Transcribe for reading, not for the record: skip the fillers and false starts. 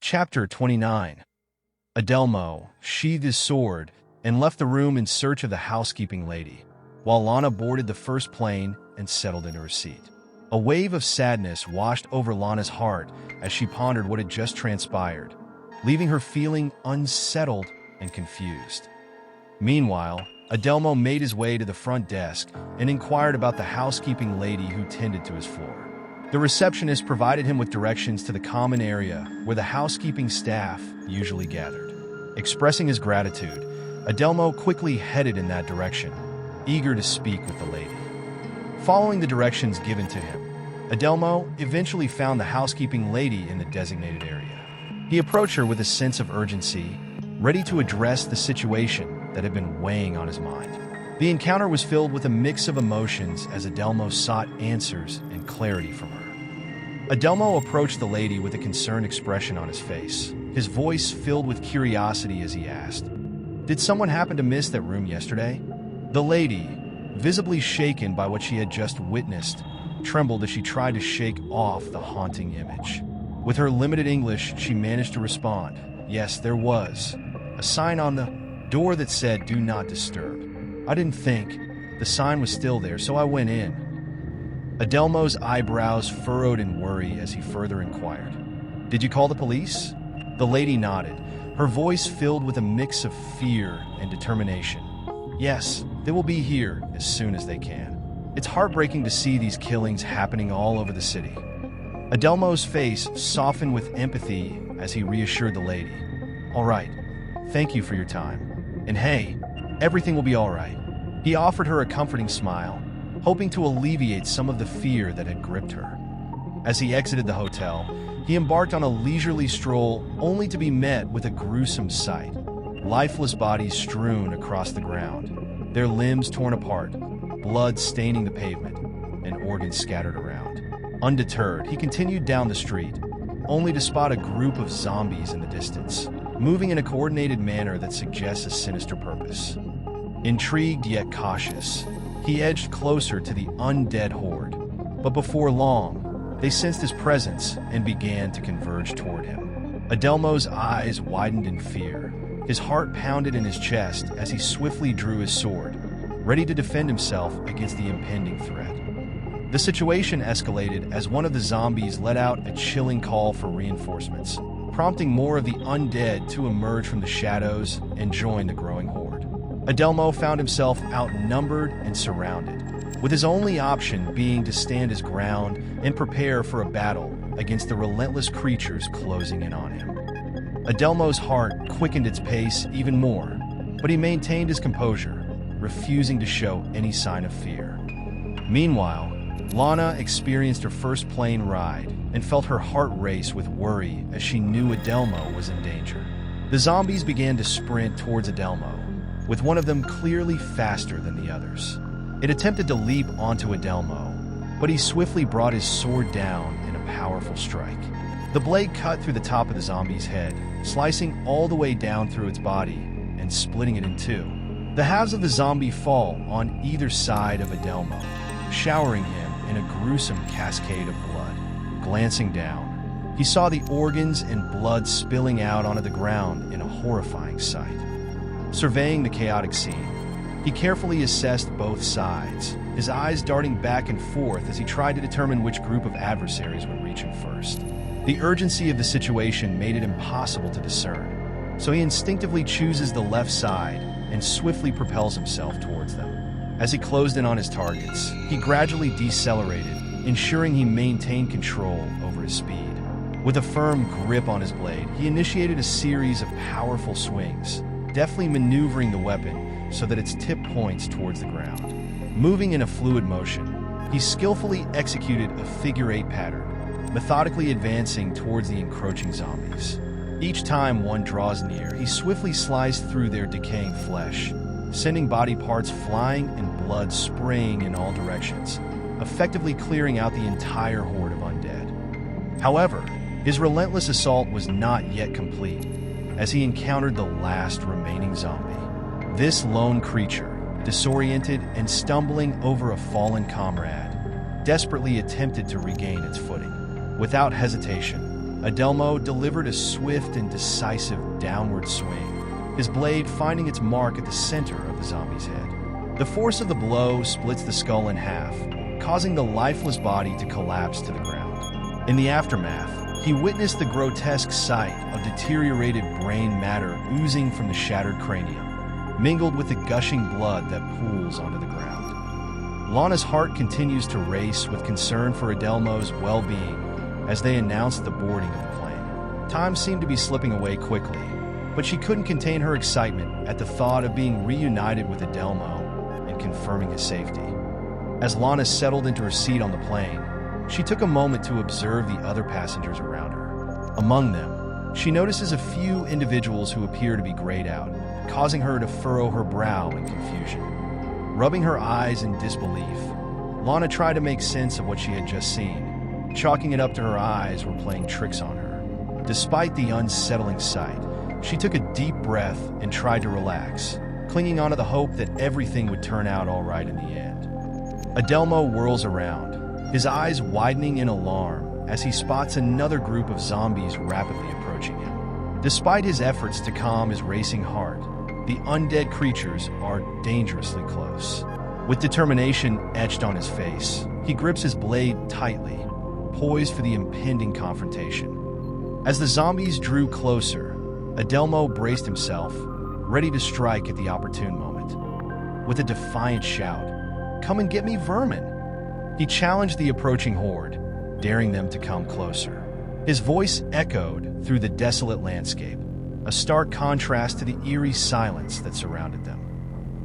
Chapter 29. Adelmo sheathed his sword and left the room in search of the housekeeping lady, while Lana boarded the first plane and settled into her seat. A wave of sadness washed over Lana's heart as she pondered what had just transpired, leaving her feeling unsettled and confused. Meanwhile, Adelmo made his way to the front desk and inquired about the housekeeping lady who tended to his floor. The receptionist provided him with directions to the common area where the housekeeping staff usually gathered. Expressing his gratitude, Adelmo quickly headed in that direction, eager to speak with the lady. Following the directions given to him, Adelmo eventually found the housekeeping lady in the designated area. He approached her with a sense of urgency, ready to address the situation that had been weighing on his mind. The encounter was filled with a mix of emotions as Adelmo sought answers and clarity from her. Adelmo approached the lady with a concerned expression on his face, his voice filled with curiosity as he asked, "Did someone happen to miss that room yesterday?" The lady, visibly shaken by what she had just witnessed, trembled as she tried to shake off the haunting image. With her limited English, she managed to respond, "Yes, there was a sign on the door that said, 'Do not disturb.' I didn't think. The sign was still there, so I went in." Adelmo's eyebrows furrowed in worry as he further inquired, "Did you call the police?" The lady nodded, her voice filled with a mix of fear and determination. "Yes, they will be here as soon as they can. It's heartbreaking to see these killings happening all over the city." Adelmo's face softened with empathy as he reassured the lady. "All right, thank you for your time. And hey, everything will be all right." He offered her a comforting smile, hoping to alleviate some of the fear that had gripped her. As he exited the hotel, he embarked on a leisurely stroll only to be met with a gruesome sight. Lifeless bodies strewn across the ground, their limbs torn apart, blood staining the pavement, and organs scattered around. Undeterred, he continued down the street, only to spot a group of zombies in the distance, moving in a coordinated manner that suggests a sinister purpose. Intrigued yet cautious, he edged closer to the undead horde, but before long, they sensed his presence and began to converge toward him. Adelmo's eyes widened in fear. His heart pounded in his chest as he swiftly drew his sword, ready to defend himself against the impending threat. The situation escalated as one of the zombies let out a chilling call for reinforcements, prompting more of the undead to emerge from the shadows and join the growing horde. Adelmo found himself outnumbered and surrounded, with his only option being to stand his ground and prepare for a battle against the relentless creatures closing in on him. Adelmo's heart quickened its pace even more, but he maintained his composure, refusing to show any sign of fear. Meanwhile, Lana experienced her first plane ride and felt her heart race with worry as she knew Adelmo was in danger. The zombies began to sprint towards Adelmo, with one of them clearly faster than the others. It attempted to leap onto Adelmo, but he swiftly brought his sword down in a powerful strike. The blade cut through the top of the zombie's head, slicing all the way down through its body and splitting it in two. The halves of the zombie fall on either side of Adelmo, showering him in a gruesome cascade of blood. Glancing down, he saw the organs and blood spilling out onto the ground in a horrifying sight. Surveying the chaotic scene, he carefully assessed both sides, his eyes darting back and forth as he tried to determine which group of adversaries would reach him first. The urgency of the situation made it impossible to discern, so he instinctively chooses the left side and swiftly propels himself towards them. As he closed in on his targets, he gradually decelerated, ensuring he maintained control over his speed. With a firm grip on his blade, he initiated a series of powerful swings, deftly maneuvering the weapon so that its tip points towards the ground. Moving in a fluid motion, he skillfully executed a figure-8 pattern, methodically advancing towards the encroaching zombies. Each time one draws near, he swiftly sliced through their decaying flesh, sending body parts flying and blood spraying in all directions, effectively clearing out the entire horde of undead. However, his relentless assault was not yet complete, as he encountered the last remaining zombie. This lone creature, disoriented and stumbling over a fallen comrade, desperately attempted to regain its footing. Without hesitation, Adelmo delivered a swift and decisive downward swing, his blade finding its mark at the center of the zombie's head. The force of the blow splits the skull in half, causing the lifeless body to collapse to the ground. In the aftermath, he witnessed the grotesque sight of deteriorated brain matter oozing from the shattered cranium, mingled with the gushing blood that pools onto the ground. Lana's heart continues to race with concern for Adelmo's well-being as they announced the boarding of the plane. Time seemed to be slipping away quickly, but she couldn't contain her excitement at the thought of being reunited with Adelmo and confirming his safety. As Lana settled into her seat on the plane, she took a moment to observe the other passengers around her. Among them, she notices a few individuals who appear to be grayed out, causing her to furrow her brow in confusion. Rubbing her eyes in disbelief, Lana tried to make sense of what she had just seen, chalking it up to her eyes were playing tricks on her. Despite the unsettling sight, she took a deep breath and tried to relax, clinging onto the hope that everything would turn out all right in the end. Adelmo whirls around, his eyes widening in alarm as he spots another group of zombies rapidly approaching him. Despite his efforts to calm his racing heart, the undead creatures are dangerously close. With determination etched on his face, he grips his blade tightly, poised for the impending confrontation. As the zombies drew closer, Adelmo braced himself, ready to strike at the opportune moment. With a defiant shout, "Come and get me, vermin!" he challenged the approaching horde, daring them to come closer. His voice echoed through the desolate landscape, a stark contrast to the eerie silence that surrounded them.